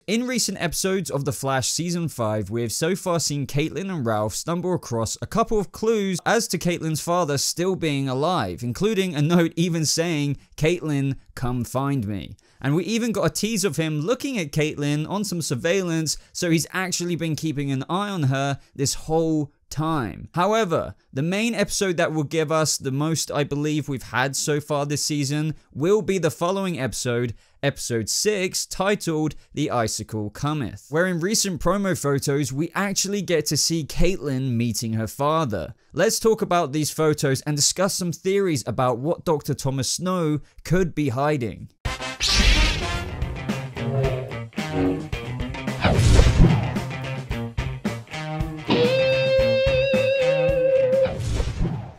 In recent episodes of The Flash Season 5, we have so far seen Caitlin and Ralph stumble across a couple of clues as to Caitlin's father still being alive, including a note even saying, "Caitlin, come find me." And we even got a tease of him looking at Caitlin on some surveillance, so he's actually been keeping an eye on her this whole time. However, the main episode that will give us the most I believe we've had so far this season will be the following episode, Episode 6, titled The Icicle Cometh, where in recent promo photos we actually get to see Caitlin meeting her father. Let's talk about these photos and discuss some theories about what Dr. Thomas Snow could be hiding.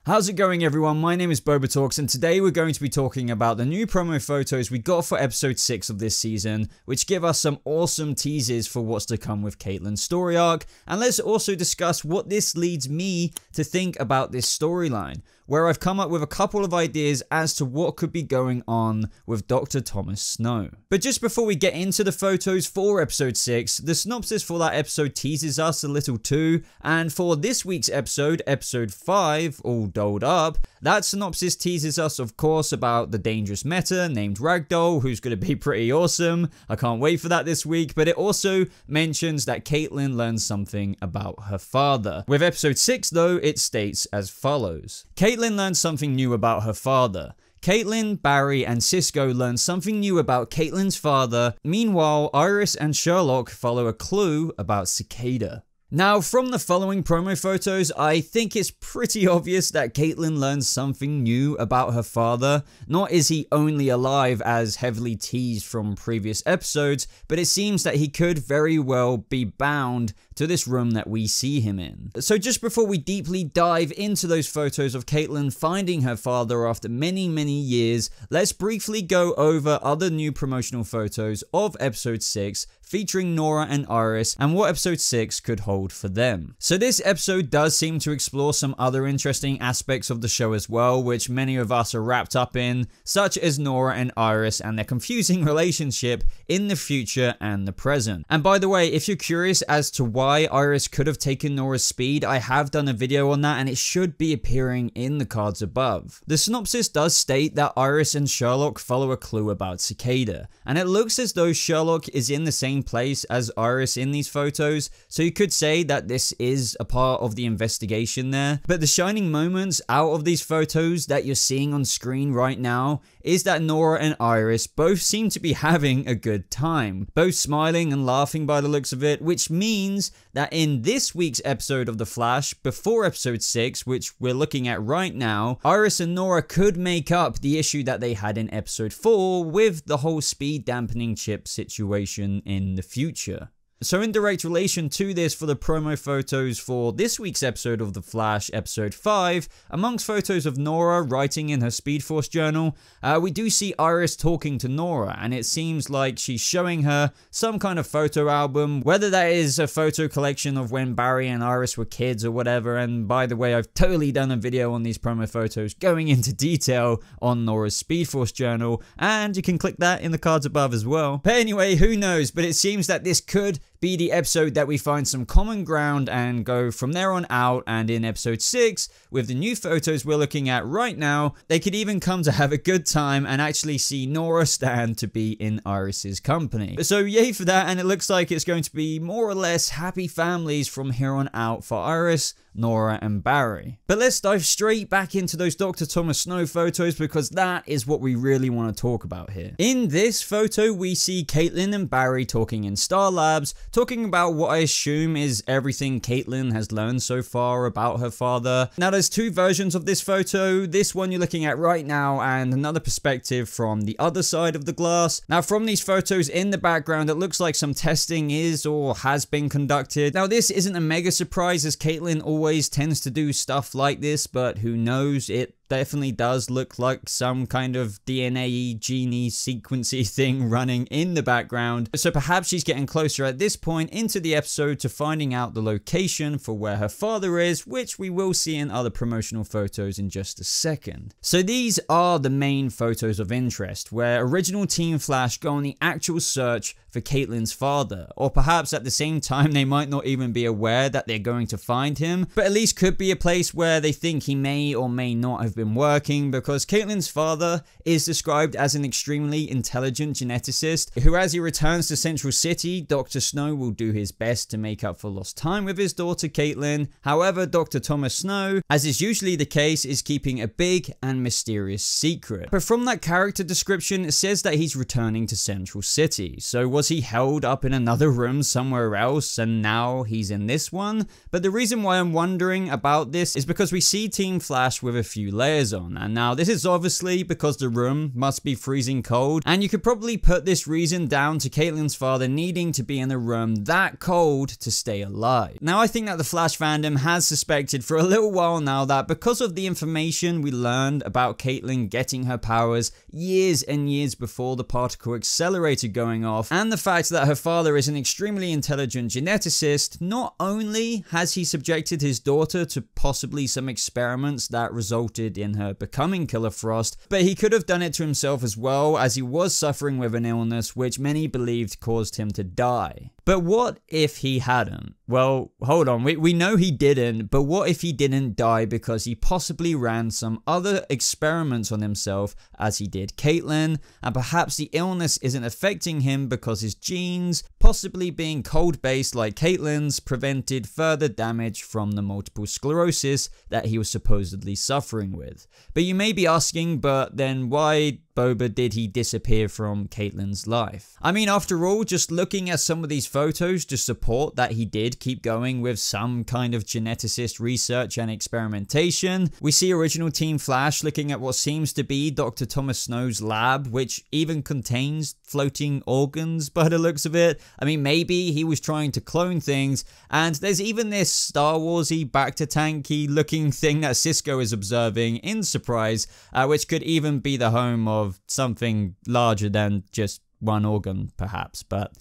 How's it going, everyone? My name is BobaTalks, and today we're going to be talking about the new promo photos we got for episode 6 of this season, which give us some awesome teases for what's to come with Caitlin's story arc. And let's also discuss what this leads me to think about this storyline, where I've come up with a couple of ideas as to what could be going on with Dr. Thomas Snow. But just before we get into the photos for episode 6, the synopsis for that episode teases us a little too, and for this week's episode, episode 5, all dolled up, that synopsis teases us, of course, about the dangerous meta named Ragdoll, who's going to be pretty awesome. I can't wait for that this week, but it also mentions that Caitlin learns something about her father. With episode 6, though, it states as follows. Caitlin learns something new about her father. Caitlin, Barry, and Cisco learn something new about Caitlin's father. Meanwhile, Iris and Sherlock follow a clue about Cicada. Now, from the following promo photos, I think it's pretty obvious that Caitlin learns something new about her father. Not is he only alive as heavily teased from previous episodes, but it seems that he could very well be bound to this room that we see him in. So just before we deeply dive into those photos of Caitlin finding her father after many years, let's briefly go over other new promotional photos of episode 6 featuring Nora and Iris and what episode 6 could hold for them. So this episode does seem to explore some other interesting aspects of the show as well, which many of us are wrapped up in, such as Nora and Iris and their confusing relationship in the future and the present. And by the way, if you're curious as to why Iris could have taken Nora's speed, I have done a video on that and it should be appearing in the cards above. The synopsis does state that Iris and Sherlock follow a clue about Cicada, and it looks as though Sherlock is in the same place as Iris in these photos, so you could say that this is a part of the investigation there. But the shining moments out of these photos that you're seeing on screen right now is that Nora and Iris both seem to be having a good time, both smiling and laughing by the looks of it, which means that in this week's episode of The Flash, before episode 6, which we're looking at right now, Iris and Nora could make up the issue that they had in episode 4 with the whole speed dampening chip situation in the future. So in direct relation to this, for the promo photos for this week's episode of The Flash, episode 5, amongst photos of Nora writing in her Speed Force journal, we do see Iris talking to Nora, and it seems like she's showing her some kind of photo album, whether that is a photo collection of when Barry and Iris were kids or whatever. And by the way, I've totally done a video on these promo photos going into detail on Nora's Speed Force journal, and you can click that in the cards above as well. But anyway, who knows, but it seems that this could be the episode that we find some common ground and go from there on out. And in episode 6, with the new photos we're looking at right now, they could even come to have a good time and actually see Nora stand to be in Iris's company. So yay for that, and it looks like it's going to be more or less happy families from here on out for Iris, Nora, and Barry. But let's dive straight back into those Dr. Thomas Snow photos, because that is what we really want to talk about here. In this photo, we see Caitlin and Barry talking in S.T.A.R Labs, talking about what I assume is everything Caitlin has learned so far about her father. Now, there's two versions of this photo, this one you're looking at right now and another perspective from the other side of the glass. Now, from these photos in the background, it looks like some testing is or has been conducted. Now, this isn't a mega surprise, as Caitlin always tends to do stuff like this, but who knows, it definitely does look like some kind of DNA genie sequency thing running in the background. So perhaps she's getting closer at this point into the episode to finding out the location for where her father is, which we will see in other promotional photos in just a second. So these are the main photos of interest, where original Team Flash go on the actual search for Caitlyn's father, or perhaps at the same time they might not even be aware that they're going to find him, but at least could be a place where they think he may or may not have been working, because Caitlyn's father is described as an extremely intelligent geneticist who, as he returns to Central City, Dr. Snow will do his best to make up for lost time with his daughter Caitlyn. However, Dr. Thomas Snow, as is usually the case, is keeping a big and mysterious secret. But from that character description, it says that he's returning to Central City. So was he held up in another room somewhere else and now he's in this one? But the reason why I'm wondering about this is because we see Team Flash with a few layers on, and now this is obviously because the room must be freezing cold, and you could probably put this reason down to Caitlyn's father needing to be in a room that cold to stay alive. Now I think that the Flash fandom has suspected for a little while now that because of the information we learned about Caitlyn getting her powers years and years before the Particle Accelerator going off, and the fact that her father is an extremely intelligent geneticist, not only has he subjected his daughter to possibly some experiments that resulted in her becoming Killer Frost, but he could have done it to himself as well, as he was suffering with an illness which many believed caused him to die. But what if he hadn't? Well, hold on, we know he didn't, but what if he didn't die because he possibly ran some other experiments on himself as he did Caitlyn, and perhaps the illness isn't affecting him because his genes, possibly being cold-based like Caitlyn's, prevented further damage from the multiple sclerosis that he was supposedly suffering with. But you may be asking, but then why, Boba, did he disappear from Caitlyn's life? I mean, after all, just looking at some of these photos to support that he did keep going with some kind of geneticist research and experimentation. We see original Team Flash looking at what seems to be Dr. Thomas Snow's lab, which even contains floating organs by the looks of it. I mean, maybe he was trying to clone things, and there's even this Star Wars-y, back-to-tanky looking thing that Cisco is observing in Surprise, which could even be the home of something larger than just one organ, perhaps, but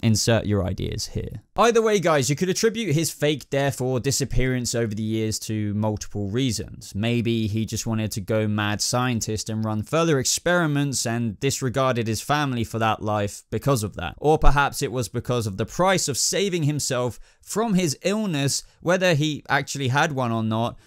insert your ideas here. Either way, guys, you could attribute his fake death or disappearance over the years to multiple reasons. Maybe he just wanted to go mad scientist and run further experiments and disregarded his family for that life because of that. Or perhaps it was because of the price of saving himself from his illness, whether he actually had one or not,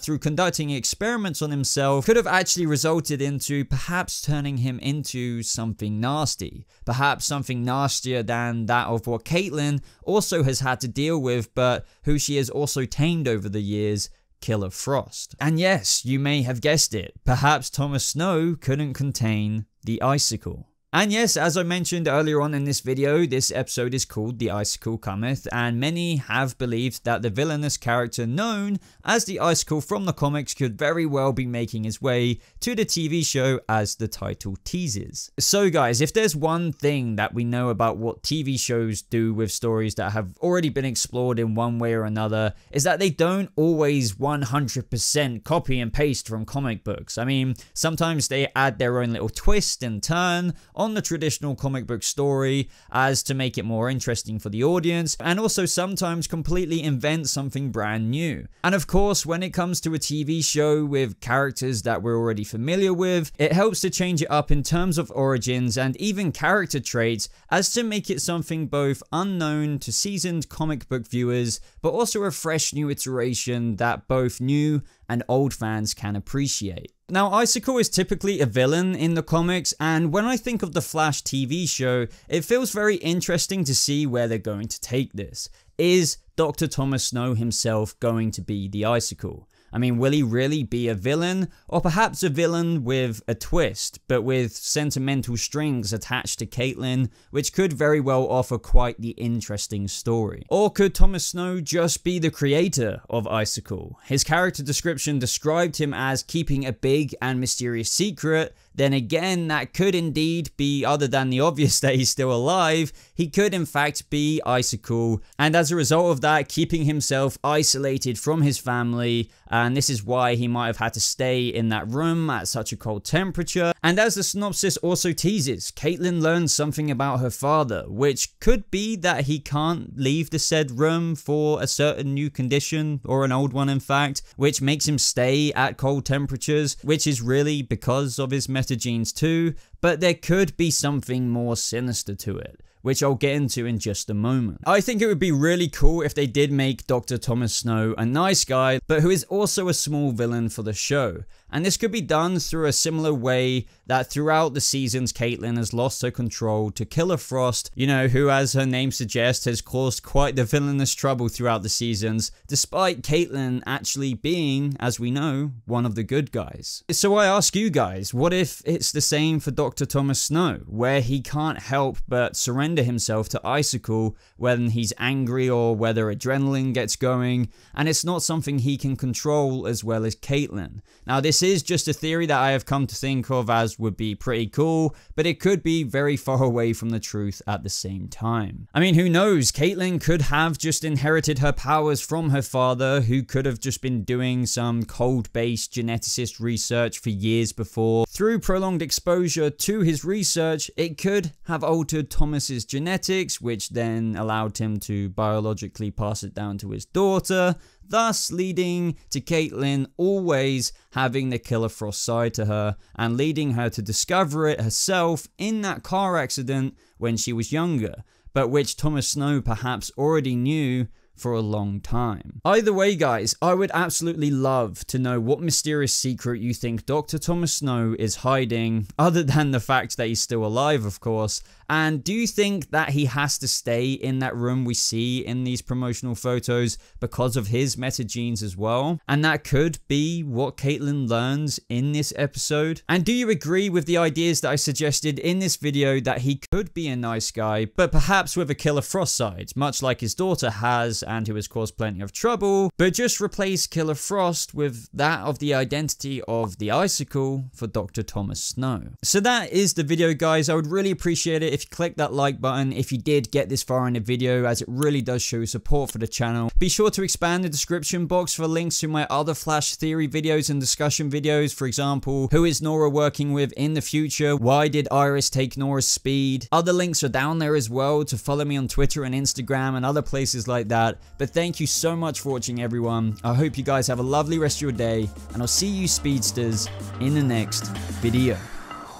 through conducting experiments on himself, could have actually resulted into perhaps turning him into something nasty. Perhaps something nastier than that of what Caitlyn also has had to deal with, but who she has also tamed over the years, Killer Frost. And yes, you may have guessed it, perhaps Thomas Snow couldn't contain the Icicle. And yes, as I mentioned earlier on in this video, this episode is called The Icicle Cometh, and many have believed that the villainous character known as the Icicle from the comics could very well be making his way to the TV show as the title teases. So guys, if there's one thing that we know about what TV shows do with stories that have already been explored in one way or another, is that they don't always 100% copy and paste from comic books. I mean, sometimes they add their own little twist and turn on the traditional comic book story as to make it more interesting for the audience, and also sometimes completely invent something brand new. And of course, when it comes to a TV show with characters that we're already familiar with, it helps to change it up in terms of origins and even character traits as to make it something both unknown to seasoned comic book viewers, but also a fresh new iteration that both new and old fans can appreciate. Now, Icicle is typically a villain in the comics, and when I think of the Flash TV show, it feels very interesting to see where they're going to take this. Is Dr. Thomas Snow himself going to be the Icicle? I mean, will he really be a villain? Or perhaps a villain with a twist, but with sentimental strings attached to Caitlyn, which could very well offer quite the interesting story. Or could Thomas Snow just be the creator of Icicle? His character description described him as keeping a big and mysterious secret. Then again, that could indeed be, other than the obvious that he's still alive, he could in fact be Icicle, and as a result of that, keeping himself isolated from his family, and this is why he might have had to stay in that room at such a cold temperature. And as the synopsis also teases, Caitlyn learns something about her father, which could be that he can't leave the said room for a certain new condition, or an old one in fact, which makes him stay at cold temperatures, which is really because of his metagenes too, but there could be something more sinister to it. which I'll get into in just a moment. I think it would be really cool if they did make Dr. Thomas Snow a nice guy, but who is also a small villain for the show. And this could be done through a similar way that throughout the seasons Caitlin has lost her control to Killer Frost, you know, who, as her name suggests, has caused quite the villainous trouble throughout the seasons, despite Caitlin actually being, as we know, one of the good guys. So I ask you guys, what if it's the same for Dr. Thomas Snow, where he can't help but surrender himself to Icicle when he's angry or whether adrenaline gets going, and it's not something he can control as well as Caitlin? Now, this is just a theory that I have come to think of as would be pretty cool, but it could be very far away from the truth at the same time. I mean, who knows? Caitlin could have just inherited her powers from her father, who could have just been doing some cold-based geneticist research for years before. Through prolonged exposure to his research, it could have altered Thomas's genetics, which then allowed him to biologically pass it down to his daughter, thus leading to Caitlin always having the Killer Frost side to her and leading her to discover it herself in that car accident when she was younger, but which Thomas Snow perhaps already knew for a long time. Either way, guys, I would absolutely love to know what mysterious secret you think Dr. Thomas Snow is hiding, other than the fact that he's still alive, of course. And do you think that he has to stay in that room we see in these promotional photos because of his metagenes as well? And that could be what Caitlin learns in this episode? And do you agree with the ideas that I suggested in this video that he could be a nice guy, but perhaps with a Killer Frost side, much like his daughter has and who has caused plenty of trouble, but just replace Killer Frost with that of the identity of the Icicle for Dr. Thomas Snow? So that is the video, guys. I would really appreciate it if you click that like button if you did get this far in the video, as it really does show support for the channel. Be sure to expand the description box for links to my other Flash theory videos and discussion videos. For example, who is Nora working with in the future? Why did Iris take Nora's speed? Other links are down there as well to follow me on Twitter and Instagram and other places like that. But thank you so much for watching, everyone. I hope you guys have a lovely rest of your day, and I'll see you speedsters in the next video.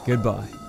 Goodbye.